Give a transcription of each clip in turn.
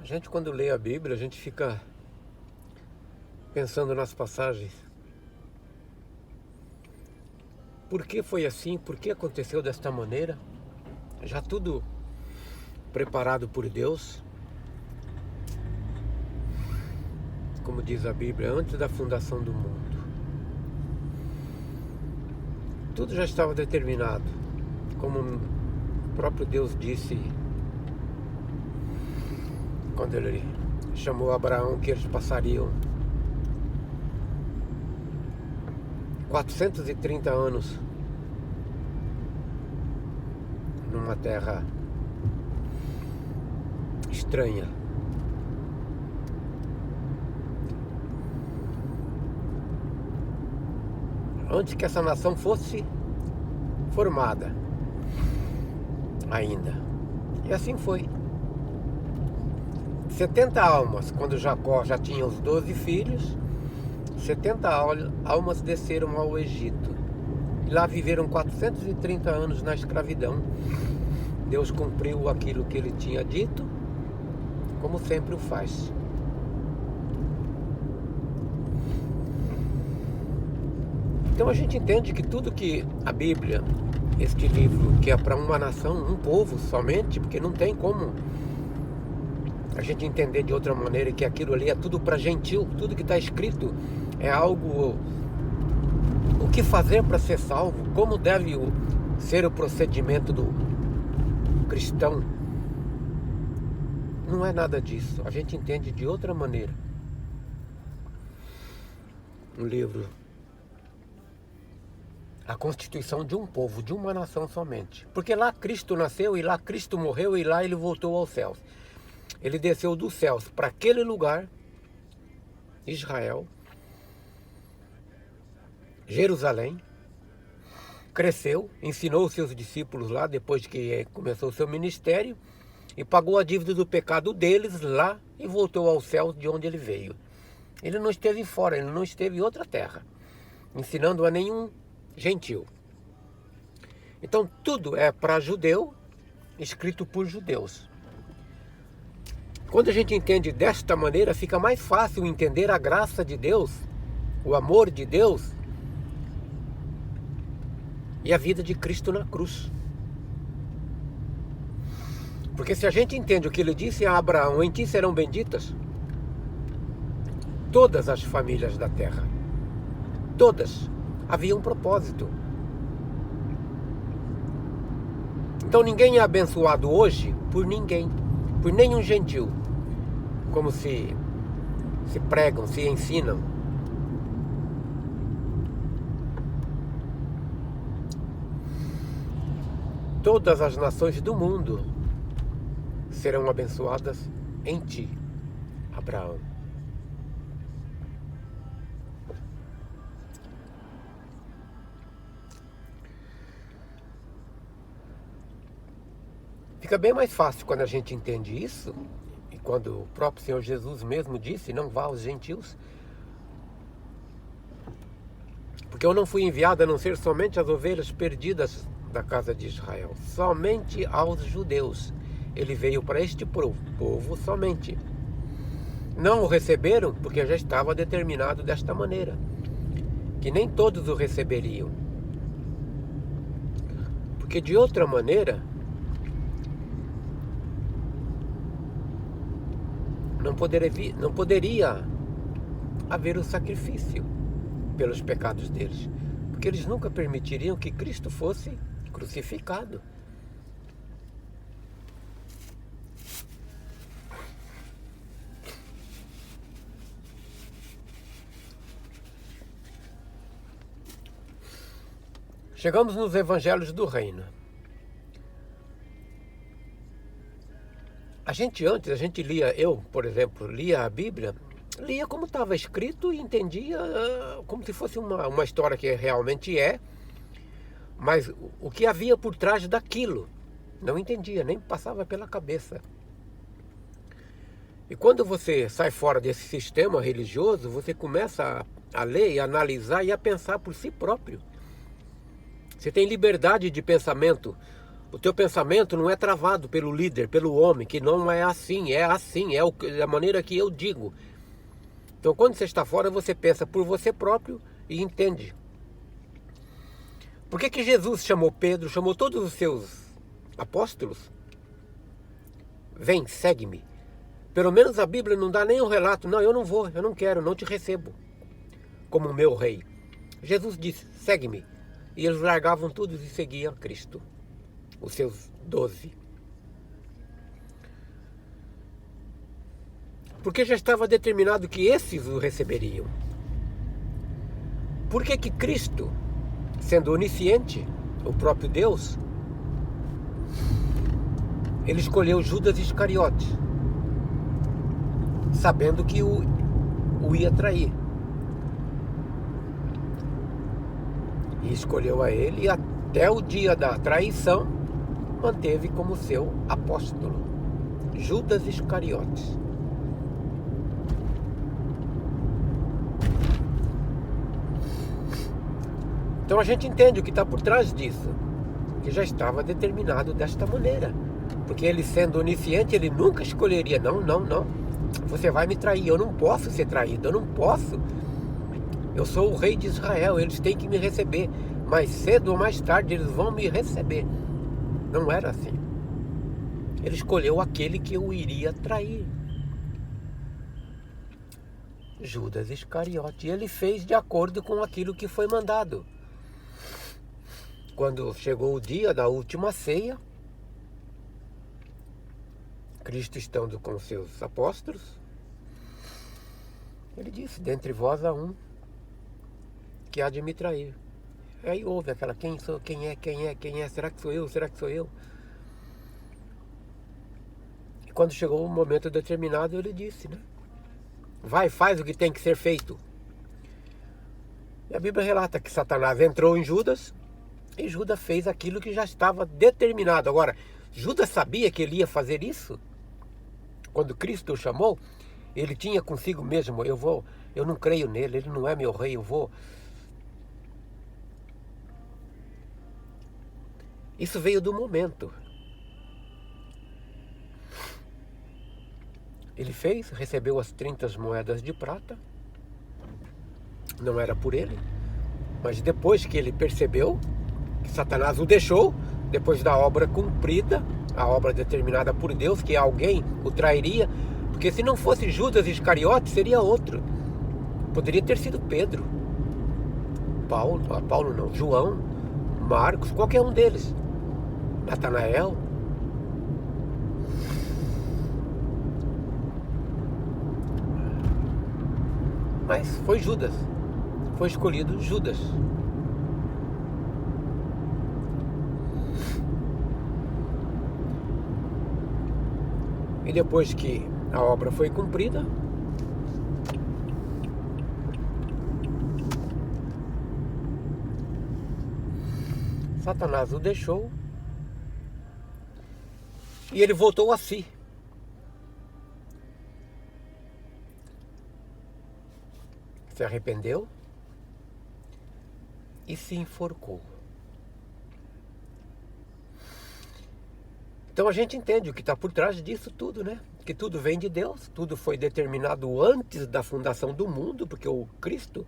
gente, quando lê a Bíblia, a gente fica pensando nas passagens. Por que foi assim? Por que aconteceu desta maneira? Já tudo preparado por Deus. Como diz a Bíblia, antes da fundação do mundo. Tudo já estava determinado. Como o próprio Deus disse quando ele chamou Abraão, que eles passariam 430 anos numa terra estranha. Antes que essa nação fosse formada ainda. E assim foi. 70 almas, quando Jacó já tinha os 12 filhos, 70 almas desceram ao Egito. E lá viveram 430 anos na escravidão. Deus cumpriu aquilo que ele tinha dito, como sempre o faz. Então a gente entende que tudo que a Bíblia, este livro, que é para uma nação, um povo somente, porque não tem como a gente entender de outra maneira que aquilo ali é tudo para gentil, tudo que está escrito é algo, o que fazer para ser salvo, como deve ser o procedimento do cristão. Não é nada disso, a gente entende de outra maneira. Um livro, a constituição de um povo, de uma nação somente. Porque lá Cristo nasceu e lá Cristo morreu e lá ele voltou aos céus. Ele desceu dos céus para aquele lugar, Israel, Jerusalém, cresceu, ensinou os seus discípulos lá, depois que começou o seu ministério, e pagou a dívida do pecado deles lá e voltou aos céus de onde ele veio. Ele não esteve fora, ele não esteve em outra terra, ensinando a nenhum gentil. Então tudo é para judeu, escrito por judeus. Quando a gente entende desta maneira, fica mais fácil entender a graça de Deus, o amor de Deus e a vida de Cristo na cruz. Porque se a gente entende o que ele disse a Abraão, em ti serão benditas todas as famílias da terra. Todas. Havia um propósito. Então ninguém é abençoado hoje por ninguém, por nenhum gentil, como se pregam, se ensinam. Todas as nações do mundo serão abençoadas em ti, Abraão. Fica bem mais fácil quando a gente entende isso, e quando o próprio Senhor Jesus mesmo disse, não vá aos gentios, porque eu não fui enviado a não ser somente as ovelhas perdidas da casa de Israel, somente aos judeus. Ele veio para este povo somente. Não o receberam porque já estava determinado desta maneira, que nem todos o receberiam. Porque de outra maneira, não poderia haver o sacrifício pelos pecados deles, porque eles nunca permitiriam que Cristo fosse crucificado. Chegamos nos evangelhos do reino. A gente lia, eu, por exemplo, lia a Bíblia, lia como estava escrito e entendia como se fosse uma história que realmente é, mas o que havia por trás daquilo, não entendia, nem passava pela cabeça. E quando você sai fora desse sistema religioso, você começa a ler e a analisar e a pensar por si próprio. Você tem liberdade de pensamento O teu pensamento não é travado pelo líder, pelo homem, que não é assim, é assim, é a maneira que eu digo. Então quando você está fora, você pensa por você próprio e entende. Por que Jesus chamou Pedro, chamou todos os seus apóstolos? Vem, segue-me. Pelo menos a Bíblia não dá nem um relato. Não, eu não vou, eu não quero, não te recebo como meu rei. Jesus disse, segue-me. E eles largavam tudo e seguiam Cristo. Os seus 12. Porque já estava determinado que esses o receberiam. Por que que Cristo, sendo onisciente, o próprio Deus, ele escolheu Judas Iscariote, sabendo que o ia trair. E escolheu a ele e até o dia da traição manteve como seu apóstolo, Judas Iscariotes. Então a gente entende o que está por trás disso, que já estava determinado desta maneira. Porque ele sendo onisciente, ele nunca escolheria, não, você vai me trair, eu não posso ser traído, eu não posso. Eu sou o rei de Israel, eles têm que me receber, mais cedo ou mais tarde eles vão me receber. Não era assim. Ele escolheu aquele que o iria trair, Judas Iscariote, e ele fez de acordo com aquilo que foi mandado. Quando chegou o dia da última ceia, Cristo estando com seus apóstolos, ele disse, dentre vós há um que há de me trair. Aí houve aquela, quem é, será que sou eu? E quando chegou o momento determinado, ele disse, né? Vai, faz o que tem que ser feito. E a Bíblia relata que Satanás entrou em Judas, e Judas fez aquilo que já estava determinado. Agora, Judas sabia que ele ia fazer isso? Quando Cristo o chamou, ele tinha consigo mesmo, eu não creio nele, ele não é meu rei, eu vou. Isso veio do momento. Ele fez, recebeu as 30 moedas de prata. Não era por ele, mas depois que ele percebeu que Satanás o deixou, depois da obra cumprida, a obra determinada por Deus, que alguém o trairia, porque se não fosse Judas Iscariote, seria outro. Poderia ter sido Pedro, Paulo não, João, Marcos, qualquer um deles, Natanael. Mas foi Judas, foi escolhido Judas. E depois que a obra foi cumprida, Satanás o deixou e ele voltou a si. Se arrependeu e se enforcou. Então a gente entende o que está por trás disso tudo, né? Que tudo vem de Deus, tudo foi determinado antes da fundação do mundo, porque o Cristo,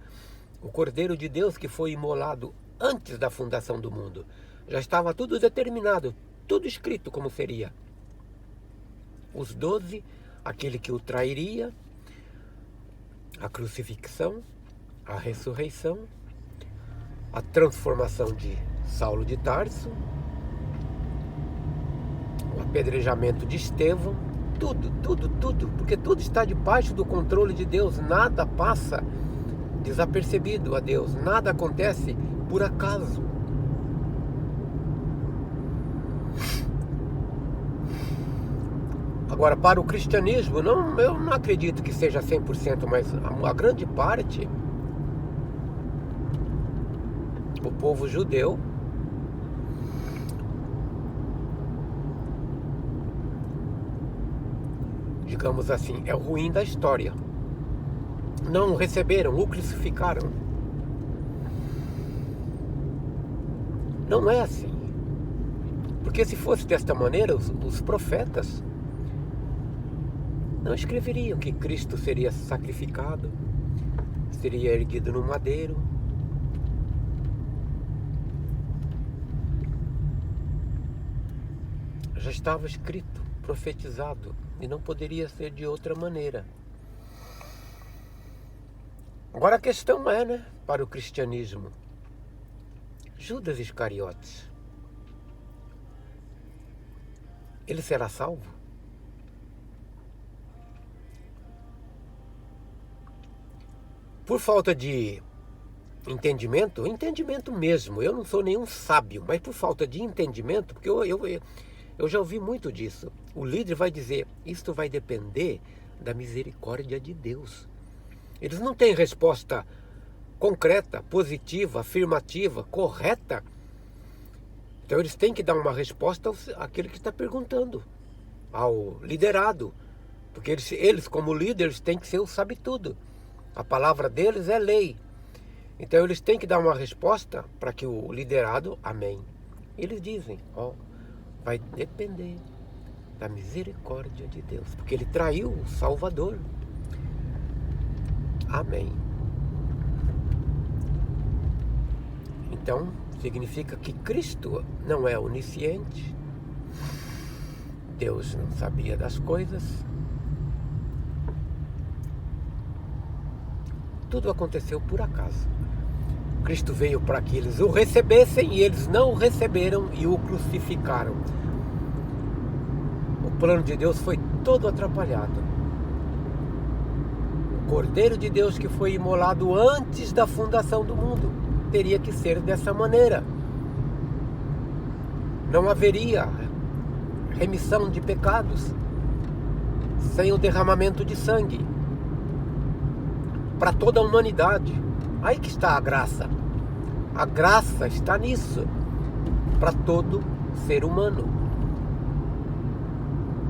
o Cordeiro de Deus que foi imolado antes da fundação do mundo, já estava tudo determinado, tudo escrito como seria. Os 12, aquele que o trairia, a crucifixão, a ressurreição, a transformação de Saulo de Tarso, o apedrejamento de Estevão, tudo, porque tudo está debaixo do controle de Deus, nada passa desapercebido a Deus, nada acontece por acaso. Agora, para o cristianismo, eu não acredito que seja 100%, mas a grande parte, o povo judeu, digamos assim, é o ruim da história. Não receberam, o crucificaram. Não é assim. Porque se fosse desta maneira, os profetas não escreveriam que Cristo seria sacrificado, seria erguido no madeiro. Já estava escrito, profetizado, e não poderia ser de outra maneira. Agora a questão é, né, para o cristianismo, Judas Iscariotes, ele será salvo? Por falta de entendimento, entendimento mesmo, eu não sou nenhum sábio, mas por falta de entendimento, porque eu já ouvi muito disso. O líder vai dizer, isto vai depender da misericórdia de Deus. Eles não têm resposta concreta, positiva, afirmativa, correta. Então eles têm que dar uma resposta àquele que está perguntando, ao liderado. Porque eles como líderes, têm que ser o sabe-tudo. A palavra deles é lei. Então eles têm que dar uma resposta para que o liderado, amém. Eles dizem, vai depender da misericórdia de Deus, porque ele traiu o Salvador. Amém. Então, significa que Cristo não é onisciente. Deus não sabia das coisas. Tudo aconteceu por acaso. Cristo veio para que eles o recebessem e eles não o receberam e o crucificaram. O plano de Deus foi todo atrapalhado. O Cordeiro de Deus que foi imolado antes da fundação do mundo teria que ser dessa maneira. Não haveria remissão de pecados sem o derramamento de sangue para toda a humanidade. Aí que está a graça. A graça está nisso, para todo ser humano.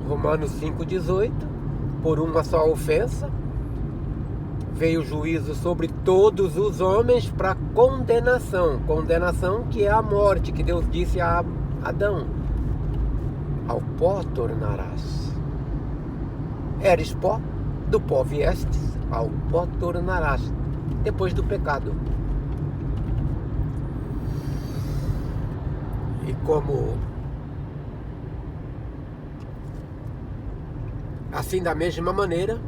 Romanos 5,18, por uma só ofensa, veio o juízo sobre todos os homens para condenação. Condenação que é a morte, que Deus disse a Adão. Ao pó tornarás. Eres pó, do pó viestes, ao pó tornarás. Depois do pecado. E como assim, da mesma maneira,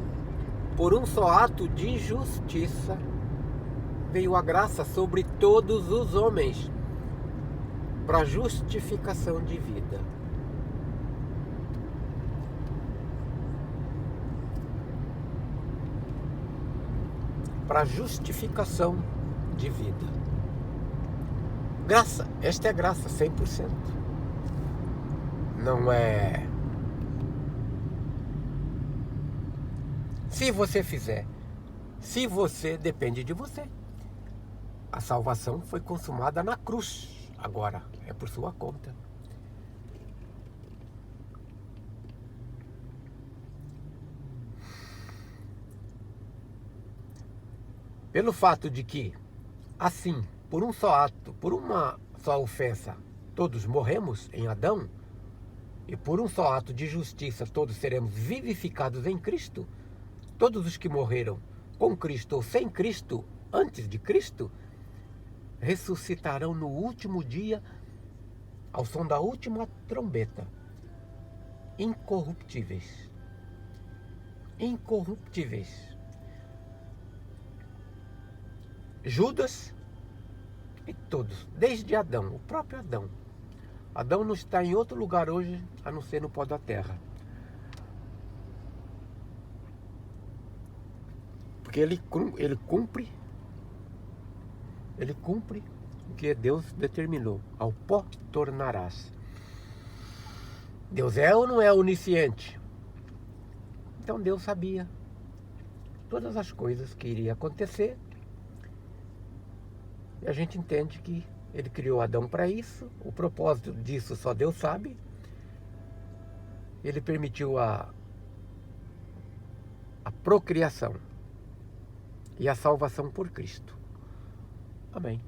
por um só ato de justiça veio a graça sobre todos os homens para justificação de vida. Para justificação de vida. Graça, esta é graça 100%. Não é se você fizer, se você, depende de você. A salvação foi consumada na cruz, agora é por sua conta. Pelo fato de que, assim, por um só ato, por uma só ofensa, todos morremos em Adão, e por um só ato de justiça todos seremos vivificados em Cristo, todos os que morreram com Cristo ou sem Cristo, antes de Cristo, ressuscitarão no último dia, ao som da última trombeta, incorruptíveis. Incorruptíveis. Judas e todos, desde Adão, o próprio Adão. Adão não está em outro lugar hoje, a não ser no pó da terra. Porque ele cumpre o que Deus determinou. Ao pó tornarás. Deus é ou não é onisciente? Então Deus sabia todas as coisas que iriam acontecer. E a gente entende que ele criou Adão para isso. O propósito disso só Deus sabe. Ele permitiu a procriação e a salvação por Cristo. Amém.